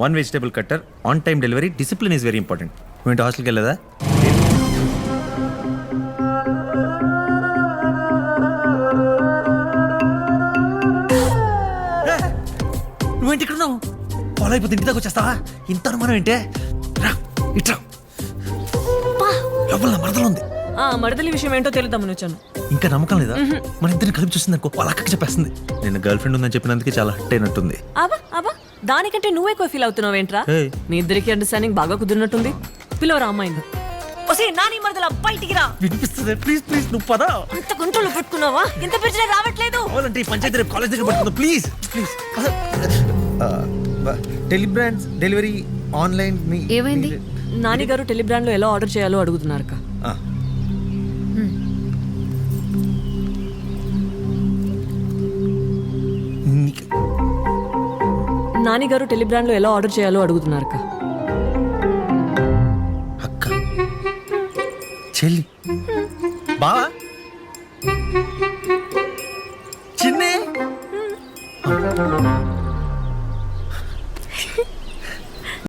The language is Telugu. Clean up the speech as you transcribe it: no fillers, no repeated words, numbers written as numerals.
1 vegetable cutter, on time delivery, discipline is very important. నువ్వు హాస్టల్కి వెళ్ళదా? నువ్వేంటి ఇక్కడ ఉన్నావు? ఫాలో అయిపోతే ఇంటి దాకా వచ్చేస్తావా? ఇంత అనుమానం ఏంటే? రా ఇట్రా. లోపల నా మరదలు ఉంది. మరదలి విషయం ఏంటో తెలుద్దామని వచ్చాను. ఇంకా నమ్మకం లేదా? మన ఇద్దరిని కలిపి చూసింది అనుకో, వాళ్ళ అక్కకి చెప్పేస్తుంది. నేను గర్ల్ ఫ్రెండ్ ఉందని చెప్పినందుకే చాలా హట్ అయినట్టుంది. అబ్బా దానికంటే నువ్వు ఎక్కువ ఫీల్ అవుతున్నావు ఏంట్రా? ఏయ్. మీ ఇద్దరికి అండర్స్టాండింగ్ బాగా కుదిరినట్టుంది. పిలవరా అమ్మాయింది. ఒసే నాని మరదల బయటికి రా. వినిపిస్తుంది, ప్లీజ్ ప్లీజ్ నువ్వు పద. అంత గుంటలు పెట్టుకున్నావా? ఇంత పిలిచినా రావట్లేదు. అవునంటే ఈ పంచాయతీ రేపు కాలేజ్ దగ్గర పడుతుంది. Please please. Telebrands delivery online. ఏమైంది? నాని గారు టెలిబ్రాండ్ లో ఎలా ఆర్డర్ చేయాలో అడుగుతున్నారు. నాని గారు టెలిబ్రాండ్ లో ఎలా ఆర్డర్ చేయాలో అడుగుతున్నారు. అక్క చెల్లి బావా చిన్నే